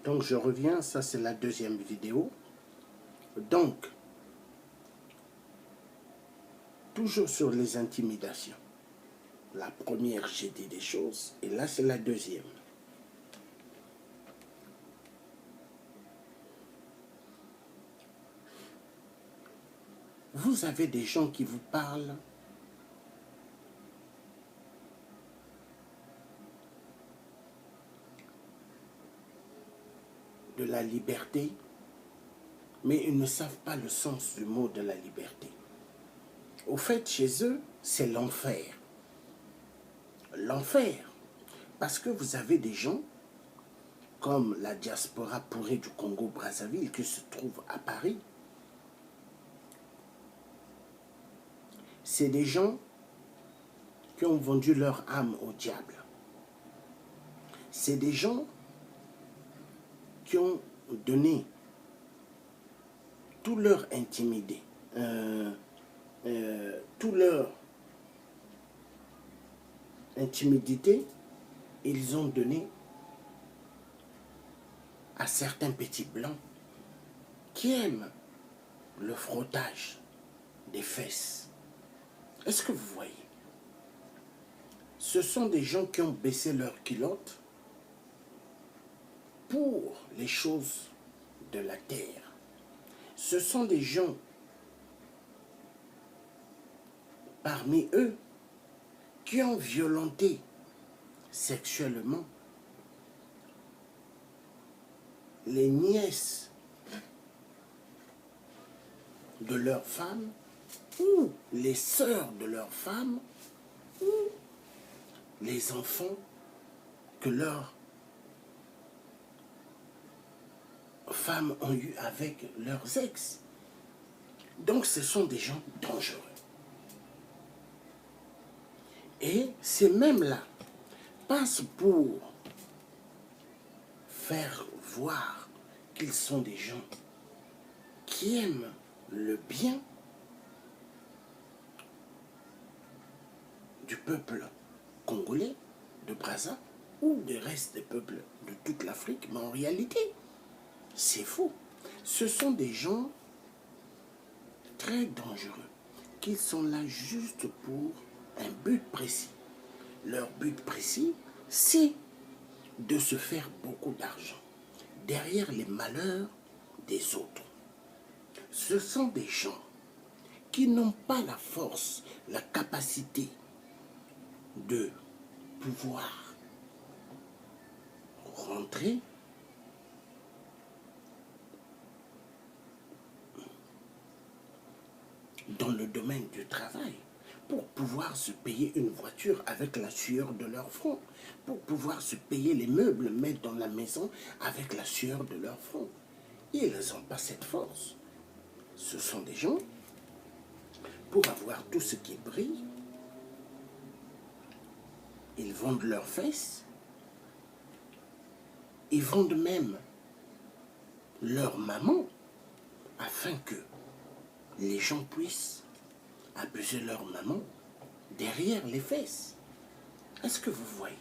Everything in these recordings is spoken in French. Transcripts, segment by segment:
Donc je reviens, ça c'est la deuxième vidéo. Donc, toujours sur les intimidations. La première, j'ai dit des choses, et là c'est la deuxième. Vous avez des gens qui vous parlent de la liberté, mais ils ne savent pas le sens du mot de la liberté. Au fait, chez eux, c'est l'enfer. L'enfer. Parce que vous avez des gens, comme la diaspora pourrie du Congo-Brazzaville, qui se trouve à Paris. C'est des gens qui ont vendu leur âme au diable. C'est des gens qui ont donné tout leur intimidé, tout leur intimidité, ils ont donné à certains petits blancs qui aiment le frottage des fesses. Est-ce que vous voyez? Ce sont des gens qui ont baissé leurs culottes pour les choses de la terre. Ce sont des gens parmi eux qui ont violenté sexuellement les nièces de leurs femmes ou les sœurs de leurs femmes ou les enfants que leurs femmes ont eu avec leurs ex. Donc ce sont des gens dangereux. Et ces mêmes-là passent pour faire voir qu'ils sont des gens qui aiment le bien du peuple congolais, de Brazza, ou du reste des peuples de toute l'Afrique, mais en réalité, c'est faux. Ce sont des gens très dangereux, qui sont là juste pour un but précis. Leur but précis, c'est de se faire beaucoup d'argent derrière les malheurs des autres. Ce sont des gens qui n'ont pas la force, la capacité de pouvoir rentrer dans le domaine du travail pour pouvoir se payer une voiture avec la sueur de leur front, pour pouvoir se payer les meubles, mettre dans la maison avec la sueur de leur front. Ils n'ont pas cette force. Ce sont des gens, pour avoir tout ce qui brille, ils vendent leurs fesses, ils vendent même leur maman afin que les gens puissent abuser leur maman derrière les fesses. Est-ce que vous voyez?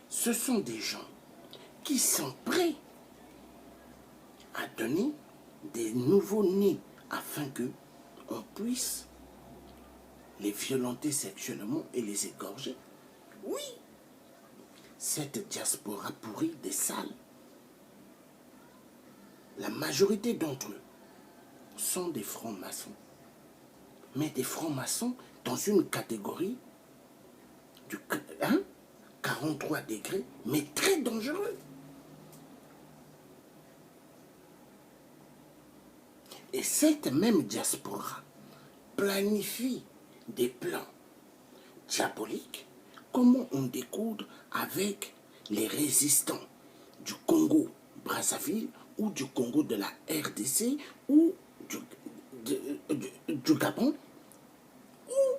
Ce sont des gens qui sont prêts à donner des nouveaux-nés afin que on puisse les violenter sexuellement et les égorger. Oui, cette diaspora pourrie des salles, la majorité d'entre eux sont des francs-maçons. Mais des francs-maçons dans une catégorie du 43 degrés, mais très dangereux. Et cette même diaspora planifie des plans diaboliques. Comment on découdre avec les résistants du Congo-Brazzaville ou du Congo de la RDC ou du Gabon ou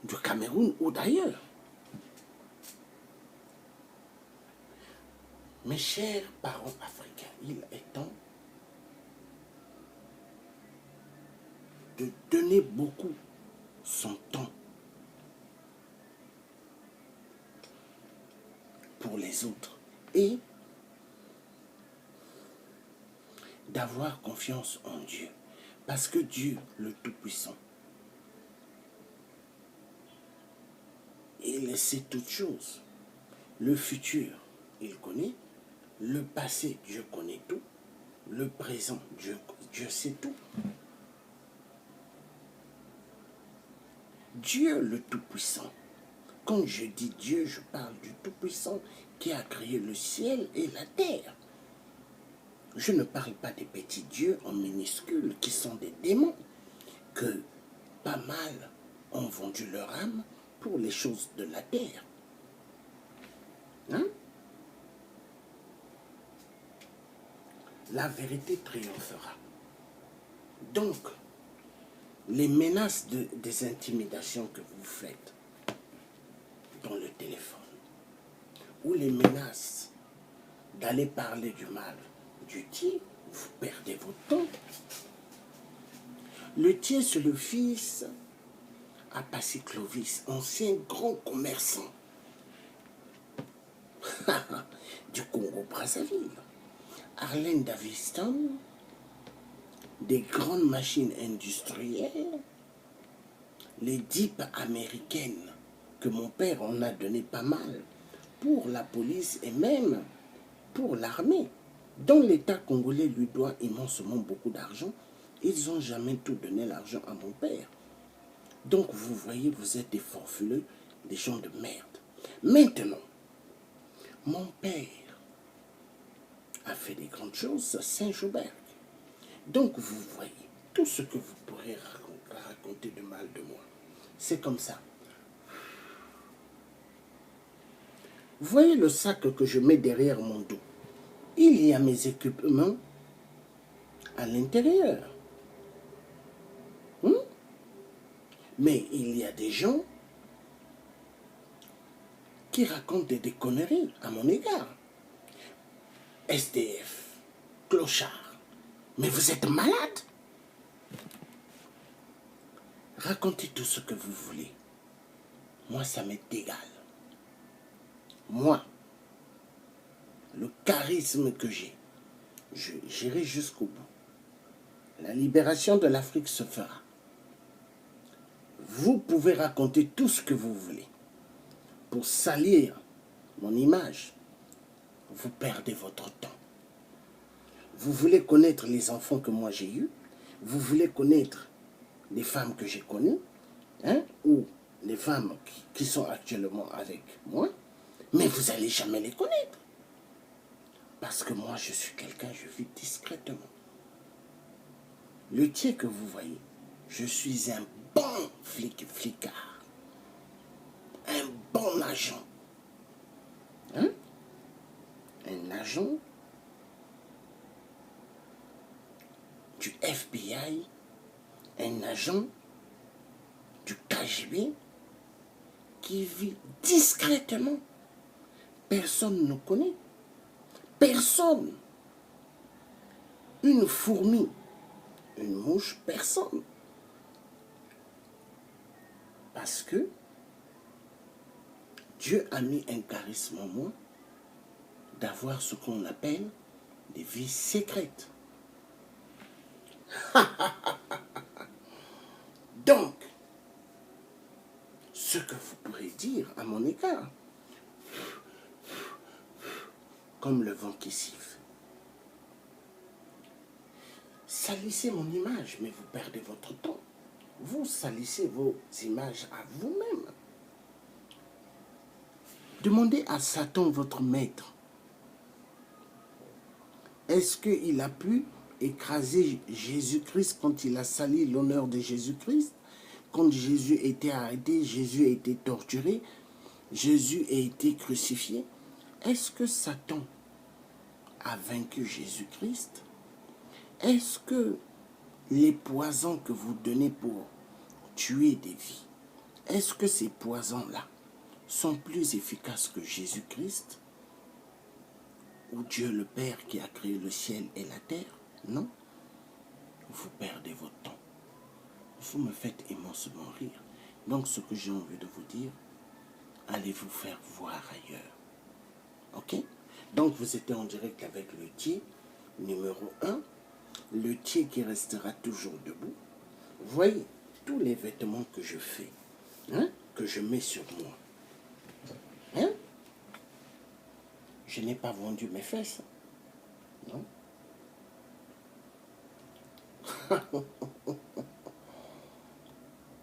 du Cameroun ou d'ailleurs. Mes chers parents africains, il est temps de donner beaucoup son temps pour les autres et d'avoir confiance en Dieu. Parce que Dieu, le Tout-Puissant, il sait toutes choses. Le futur, il connaît. Le passé, Dieu connaît tout. Le présent, Dieu sait tout. Dieu, le Tout-Puissant. Quand je dis Dieu, je parle du Tout-Puissant qui a créé le ciel et la terre. Je ne parle pas des petits dieux en minuscules qui sont des démons, que pas mal ont vendu leur âme pour les choses de la terre. Hein? La vérité triomphera. Donc, les menaces des intimidations que vous faites dans le téléphone, ou les menaces d'aller parler du mal du tiers, vous perdez votre temps. Le tiers, c'est le fils à Passy Clovis, ancien grand commerçant du Congo-Brazzaville. Harlem Davidson, des grandes machines industrielles, les Jeeps américaines, que mon père en a donné pas mal, pour la police et même pour l'armée, dont l'État congolais lui doit immensement beaucoup d'argent. Ils n'ont jamais tout donné l'argent à mon père. Donc vous voyez, vous êtes des forfuleux, des gens de merde. Maintenant, mon père a fait des grandes choses à Saint-Joubert. Donc vous voyez, tout ce que vous pourrez raconter de mal de moi, c'est comme ça. Vous voyez le sac que je mets derrière mon dos. Il y a mes équipements à l'intérieur. Mais il y a des gens qui racontent des conneries à mon égard. SDF, clochard, mais vous êtes malade. Racontez tout ce que vous voulez. Moi, ça m'est égal. Moi, le charisme que j'ai, j'irai jusqu'au bout. La libération de l'Afrique se fera. Vous pouvez raconter tout ce que vous voulez. Pour salir mon image, vous perdez votre temps. Vous voulez connaître les enfants que moi j'ai eus, vous voulez connaître les femmes que j'ai connues, hein, ou les femmes qui sont actuellement avec moi, mais vous n'allez jamais les connaître. Parce que moi, je suis quelqu'un, je vis discrètement. Le tien que vous voyez, je suis un bon flicard, un bon agent. Hein? Un agent du FBI, un agent du KGB qui vit discrètement. Personne ne nous connaît. Personne. Une fourmi, une mouche, personne. Parce que Dieu a mis un charisme en moi d'avoir ce qu'on appelle des vies secrètes. Donc, ce que vous pourrez dire à mon égard, comme le vent qui siffle, salissez mon image, mais vous perdez votre temps. Vous salissez vos images à vous-même. Demandez à Satan, votre maître, est-ce qu'il a pu écraser Jésus-Christ quand il a sali l'honneur de Jésus-Christ? Quand Jésus était arrêté, Jésus a été torturé, Jésus a été crucifié. Est-ce que Satan a vaincu Jésus-Christ? Est-ce que les poisons que vous donnez pour tuer des vies, est-ce que ces poisons-là sont plus efficaces que Jésus-Christ ou Dieu le Père qui a créé le ciel et la terre? Non. Vous perdez votre temps. Vous me faites immensément rire. Donc ce que j'ai envie de vous dire, allez vous faire voir ailleurs. Ok? Donc vous étiez en direct avec le Dieu numéro 1. le Tché qui restera toujours debout. Voyez tous les vêtements que je fais, hein, que je mets sur moi. Hein? Je n'ai pas vendu mes fesses. Non?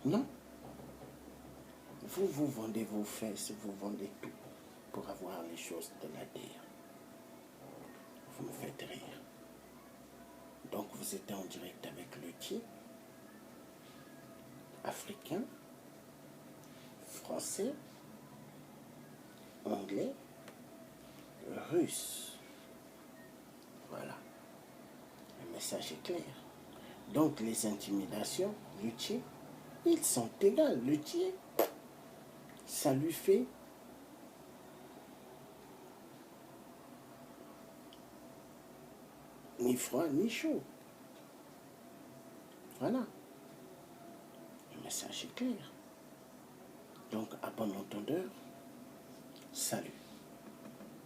Non? Vous vendez vos fesses, vous vendez tout pour avoir les choses de la terre. Vous me faites rire. Donc vous êtes en direct avec le Tché, africain, français, anglais, russe. Voilà. Le message est clair. Donc les intimidations, le Tché, ils sont égales. Le Tché, ça lui fait ni froid ni chaud. Voilà. Le message est clair. Donc, à bon entendeur, salut.